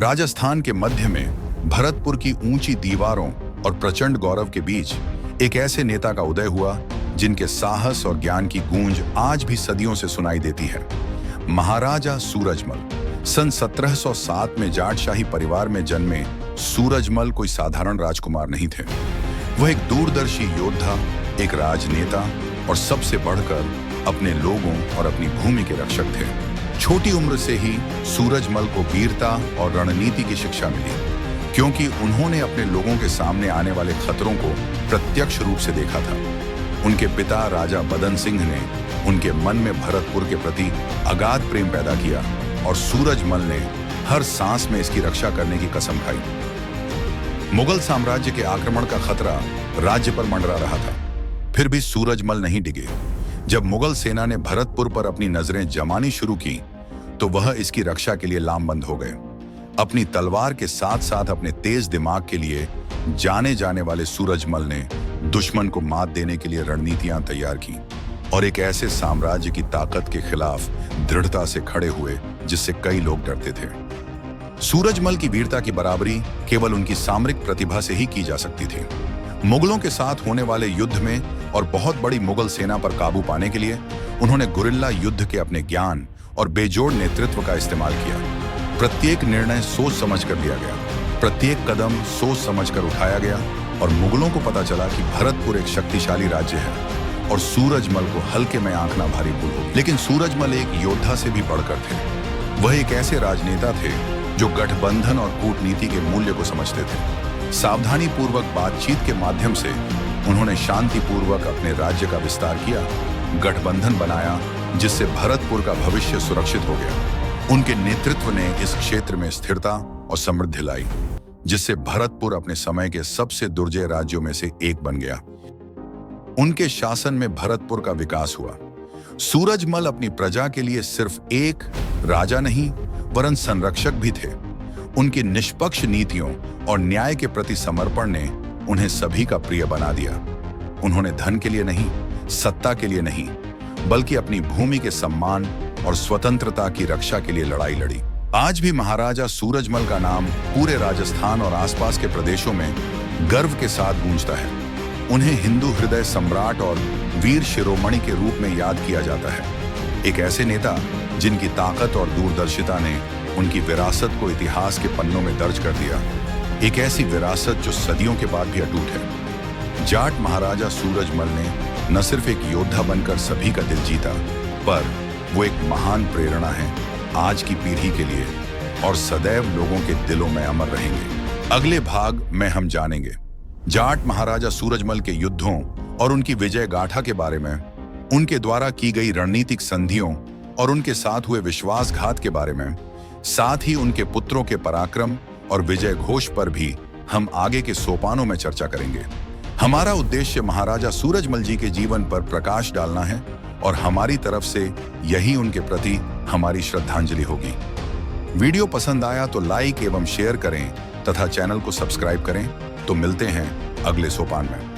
राजस्थान के मध्य में भरतपुर की ऊंची दीवारों और प्रचंड गौरव के बीच एक ऐसे नेता का उदय हुआ जिनके साहस और ज्ञान की गूंज आज भी सदियों से सुनाई देती है। महाराजा सूरजमल। सन 1707 में जाटशाही परिवार में जन्मे सूरजमल कोई साधारण राजकुमार नहीं थे। वह एक दूरदर्शी योद्धा, एक राजनेता और सबसे बढ़कर अपने लोगों और अपनी भूमि के रक्षक थे। छोटी उम्र से ही सूरजमल को वीरता और रणनीति की शिक्षा मिली, क्योंकि उन्होंने अपने लोगों के सामने आने वाले खतरों को प्रत्यक्ष रूप से देखा था। उनके पिता राजा बदन सिंह ने उनके मन में भरतपुर के प्रति अगाध प्रेम पैदा किया और सूरजमल ने हर सांस में इसकी रक्षा करने की कसम खाई। मुगल साम्राज्य के आक्रमण का खतरा राज्य पर मंडरा रहा था, फिर भी सूरजमल नहीं डिगे। जब मुगल सेना ने भरतपुर पर अपनी नजरें जमानी शुरू की तो वह इसकी रक्षा के लिए लामबंद हो गए। अपनी तलवार के साथ साथ अपने तेज दिमाग के लिए जाने जाने वाले सूरजमल ने दुश्मन को मात देने के लिए रणनीतियां तैयार की और एक ऐसे साम्राज्य की ताकत के खिलाफ दृढ़ता से खड़े हुए जिससे कई लोग डरते थे। सूरजमल की वीरता की बराबरी केवल उनकी सामरिक प्रतिभा से ही की जा सकती थी। मुगलों के साथ होने वाले युद्ध में और बहुत बड़ी मुगल सेना पर काबू पाने के लिए उन्होंने गुरिल्ला युद्ध के अपने ज्ञान और बेजोड़ नेतृत्व का इस्तेमाल किया। प्रत्येक निर्णय सोच समझकर लिया गया, प्रत्येक कदम सोच समझकर उठाया गया और मुगलों को पता चला कि भरतपुर एक शक्तिशाली राज्य है और सूरजमल को हल्के में आंकना भारी भूल होगी। लेकिन सूरजमल एक योद्धा से भी बढ़कर थे। वह एक ऐसे राजनेता थे जो गठबंधन और कूटनीति के मूल्य को समझते थे। सावधानी पूर्वक बातचीत के माध्यम से उन्होंने शांतिपूर्वक अपने राज्य का विस्तार किया, गठबंधन बनाया जिससे भरतपुर का भविष्य सुरक्षित हो गया। उनके नेतृत्व ने इस क्षेत्र में स्थिरता और समृद्धि लाई, जिससे भरतपुर अपने समय के सबसे दुर्जय राज्यों में से एक बन गया। उनके शासन में भरतपुर का विकास हुआ। सूरजमल अपनी प्रजा के लिए सिर्फ एक राजा नहीं वरन संरक्षक भी थे। उनकी निष्पक्ष नीतियों और न्याय के प्रति समर्पण ने उन्हें सभी का प्रिय बना दिया। उन्होंने धन के लिए नहीं, सत्ता के लिए नहीं, बल्कि अपनी भूमि के सम्मान और स्वतंत्रता की रक्षा के लिए लड़ाई लड़ी। आज भी महाराजा सूरजमल का नाम पूरे राजस्थान और आसपास के प्रदेशों में गर्व के साथ गूंजता है। उन्हें हिंदू हृदय सम्राट और वीर शिरोमणि के रूप में याद किया जाता है। एक ऐसे नेता जिनकी ताकत और दूरदर्शिता ने उनकी विरासत को इतिहास के पन्नों में दर्ज कर दिया। एक ऐसी विरासत जो सदियों के बाद भी अटूट है। जाट महाराजा सूरजमल ने न सिर्फ एक योद्धा बनकर सभी का दिल जीता, पर वो एक महान प्रेरणा है आज की पीढ़ी के लिए और सदैव लोगों के दिलों में अमर रहेंगे। अगले भाग में हम जानेंगे जाट महाराजा सूरजमल के युद्धों और उनकी विजय गाथा के बारे में, उनके द्वारा की गई रणनीतिक संधियों और उनके साथ हुए विश्वासघात के बारे में। साथ ही उनके पुत्रों के पराक्रम और विजय घोष पर भी हम आगे के सोपानों में चर्चा करेंगे। हमारा उद्देश्य महाराजा सूरजमल जी के जीवन पर प्रकाश डालना है और हमारी तरफ से यही उनके प्रति हमारी श्रद्धांजलि होगी। वीडियो पसंद आया तो लाइक एवं शेयर करें तथा चैनल को सब्सक्राइब करें। तो मिलते हैं अगले सोपान में।